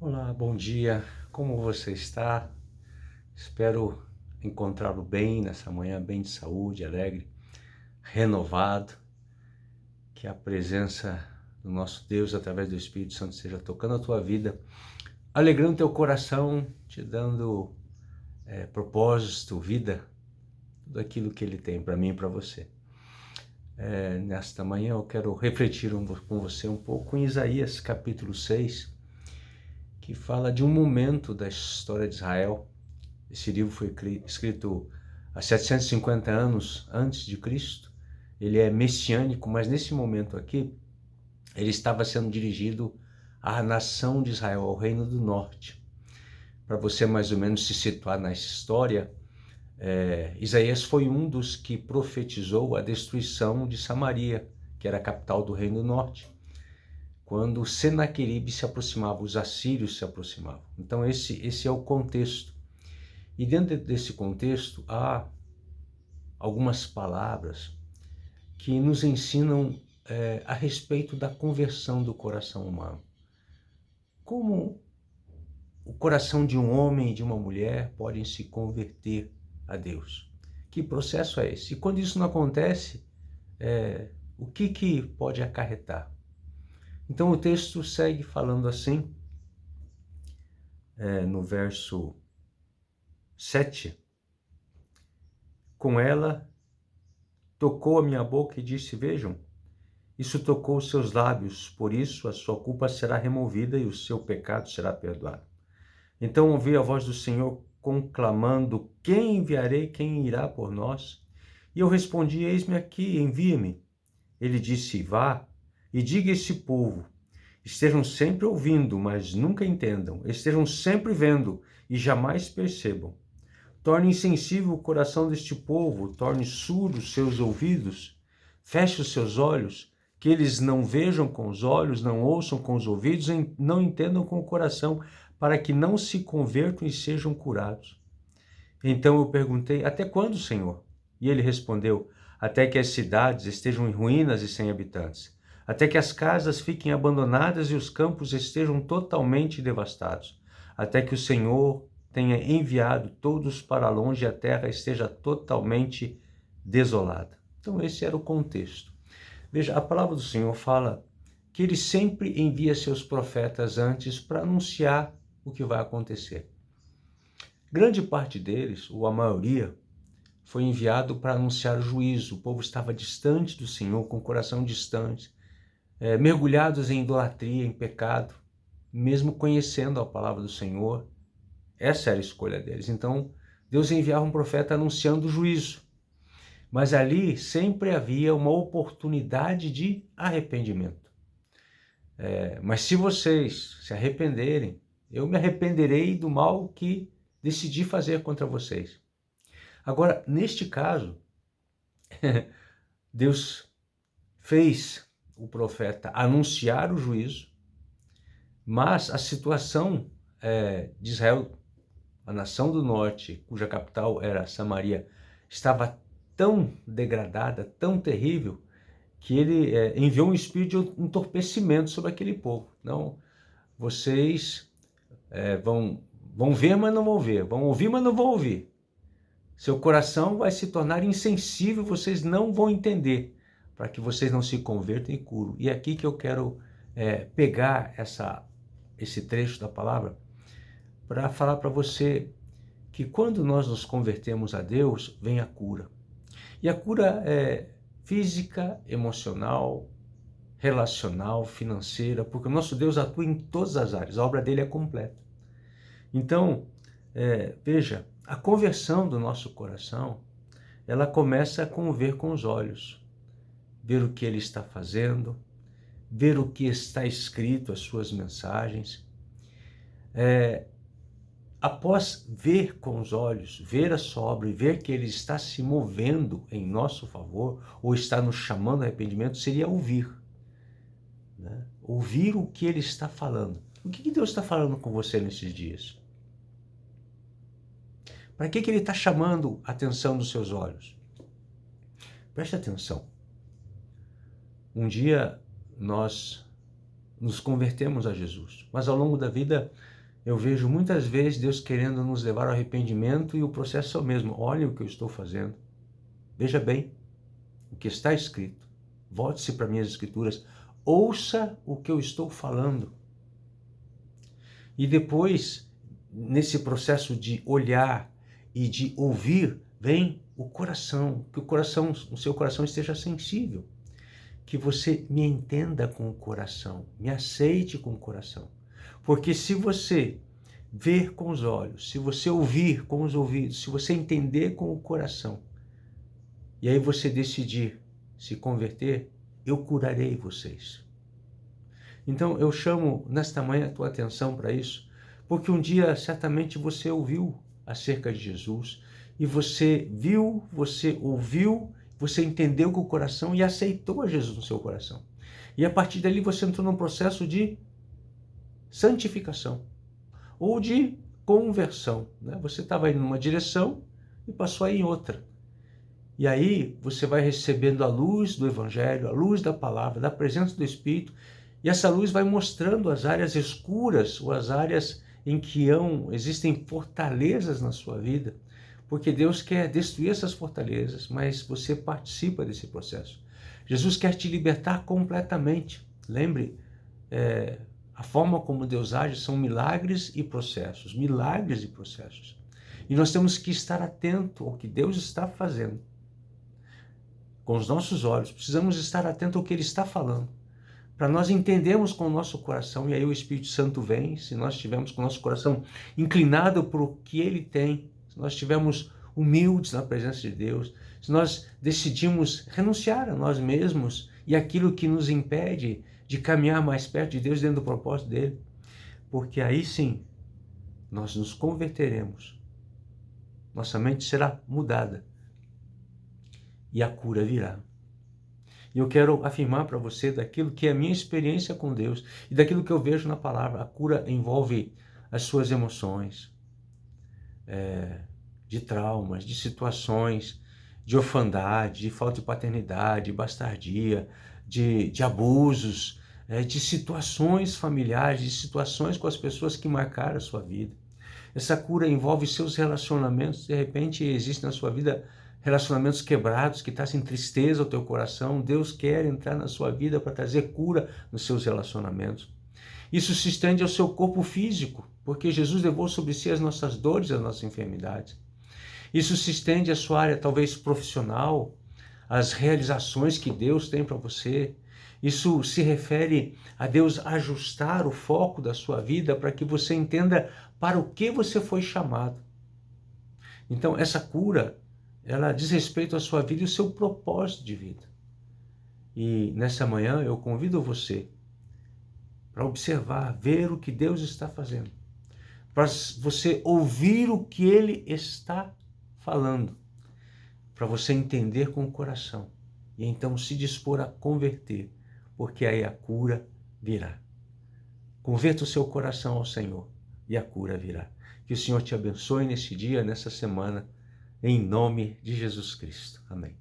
Olá, bom dia. Como você está? Espero encontrá-lo bem nessa manhã, bem de saúde, alegre, renovado. Que a presença do nosso Deus através do Espírito Santo esteja tocando a tua vida, alegrando teu coração, te dando propósito, vida, tudo aquilo que Ele tem para mim e para você. Nesta manhã eu quero refletir com você um pouco em Isaías capítulo 6, que fala de um momento da história de Israel. Esse livro foi escrito há 750 anos antes de Cristo. Ele é messiânico, mas nesse momento aqui, ele estava sendo dirigido à nação de Israel, ao Reino do Norte. Para você mais ou menos se situar na história, Isaías foi um dos que profetizou a destruição de Samaria, que era a capital do Reino do Norte, quando Senaqueribe se aproximava, os assírios se aproximavam. Então esse é o contexto. E dentro desse contexto há algumas palavras que nos ensinam a respeito da conversão do coração humano. Como o coração de um homem e de uma mulher podem se converter a Deus? Que processo é esse? E quando isso não acontece, o que pode acarretar? Então o texto segue falando assim, no verso 7. Com ela tocou a minha boca e disse, vejam, isso tocou os seus lábios, por isso a sua culpa será removida e o seu pecado será perdoado. Então ouvi a voz do Senhor conclamando, quem enviarei, quem irá por nós? E eu respondi, eis-me aqui, envia-me. Ele disse, vá e diga a esse povo, estejam sempre ouvindo, mas nunca entendam, estejam sempre vendo e jamais percebam. Torne insensível o coração deste povo, torne surdos seus ouvidos, feche os seus olhos, que eles não vejam com os olhos, não ouçam com os ouvidos, não entendam com o coração, para que não se convertam e sejam curados. Então eu perguntei, até quando, Senhor? E ele respondeu, até que as cidades estejam em ruínas e sem habitantes, até que as casas fiquem abandonadas e os campos estejam totalmente devastados, até que o Senhor tenha enviado todos para longe e a terra esteja totalmente desolada. Então esse era o contexto. Veja, a palavra do Senhor fala que ele sempre envia seus profetas antes para anunciar o que vai acontecer. Grande parte deles, ou a maioria, foi enviado para anunciar o juízo. O povo estava distante do Senhor, com o coração distante, mergulhados em idolatria, em pecado, mesmo conhecendo a palavra do Senhor. Essa era a escolha deles. Então, Deus enviava um profeta anunciando o juízo. Mas ali sempre havia uma oportunidade de arrependimento. Mas se vocês se arrependerem, eu me arrependerei do mal que decidi fazer contra vocês. Agora, neste caso, Deus fez o profeta anunciar o juízo, mas a situação de Israel, a nação do norte, cuja capital era Samaria, estava tão degradada, tão terrível, que ele enviou um espírito de entorpecimento sobre aquele povo. Não, vocês vão ver, mas não vão ver, vão ouvir, mas não vão ouvir. Seu coração vai se tornar insensível, vocês não vão entender, para que vocês não se convertam e curam. E é aqui que eu quero pegar esse trecho da palavra para falar para você que quando nós nos convertemos a Deus, vem a cura. E a cura é física, emocional, relacional, financeira, porque o nosso Deus atua em todas as áreas, a obra dele é completa. Então, veja, a conversão do nosso coração, ela começa com ver com os olhos, ver o que ele está fazendo, ver o que está escrito, as suas mensagens. Após ver com os olhos, ver a sua obra e ver que ele está se movendo em nosso favor, ou está nos chamando a arrependimento, seria ouvir. Né? Ouvir o que ele está falando. O que Deus está falando com você nesses dias? Para que ele está chamando a atenção dos seus olhos? Preste atenção. Um dia nós nos convertemos a Jesus. Mas ao longo da vida, eu vejo muitas vezes Deus querendo nos levar ao arrependimento e o processo é o mesmo. Olha o que eu estou fazendo. Veja bem o que está escrito. Volte-se para minhas escrituras. Ouça o que eu estou falando. E depois, nesse processo de olhar e de ouvir, vem o coração. Que o seu coração esteja sensível. Que você me entenda com o coração, me aceite com o coração. Porque se você ver com os olhos, se você ouvir com os ouvidos, se você entender com o coração, e aí você decidir se converter, eu curarei vocês. Então eu chamo nesta manhã a tua atenção para isso, porque um dia certamente você ouviu acerca de Jesus, e você viu, você ouviu, você entendeu com o coração e aceitou a Jesus no seu coração. E a partir dali você entrou num processo de santificação ou de conversão, né? Você estava indo numa direção e passou a ir em outra. E aí você vai recebendo a luz do Evangelho, a luz da palavra, da presença do Espírito, e essa luz vai mostrando as áreas escuras ou as áreas em que existem fortalezas na sua vida, porque Deus quer destruir essas fortalezas, mas você participa desse processo. Jesus quer te libertar completamente. Lembre, a forma como Deus age são milagres e processos. Milagres e processos. E nós temos que estar atento ao que Deus está fazendo. Com os nossos olhos, precisamos estar atento ao que Ele está falando, para nós entendermos com o nosso coração, e aí o Espírito Santo vem, se nós estivermos com o nosso coração inclinado para o que Ele tem, se nós estivermos humildes na presença de Deus, se nós decidimos renunciar a nós mesmos e aquilo que nos impede de caminhar mais perto de Deus dentro do propósito dEle, porque aí sim nós nos converteremos, nossa mente será mudada e a cura virá. E eu quero afirmar para você daquilo que é a minha experiência com Deus e daquilo que eu vejo na palavra. A cura envolve as suas emoções, de traumas, de situações, de orfandade, de falta de paternidade, de bastardia, de abusos, de situações familiares, de situações com as pessoas que marcaram a sua vida. Essa cura envolve seus relacionamentos. De repente existe na sua vida relacionamentos quebrados, que trazem tristeza ao teu coração. Deus quer entrar na sua vida para trazer cura nos seus relacionamentos. Isso se estende ao seu corpo físico, porque Jesus levou sobre si as nossas dores e as nossas enfermidades. Isso se estende à sua área talvez profissional, às realizações que Deus tem para você. Isso se refere a Deus ajustar o foco da sua vida para que você entenda para o que você foi chamado. Então essa cura, ela diz respeito à sua vida e ao seu propósito de vida. E nessa manhã eu convido você para observar, ver o que Deus está fazendo, para você ouvir o que Ele está falando, para você entender com o coração e então se dispor a converter, porque aí a cura virá. Converta o seu coração ao Senhor e a cura virá. Que o Senhor te abençoe nesse dia, nessa semana, em nome de Jesus Cristo. Amém.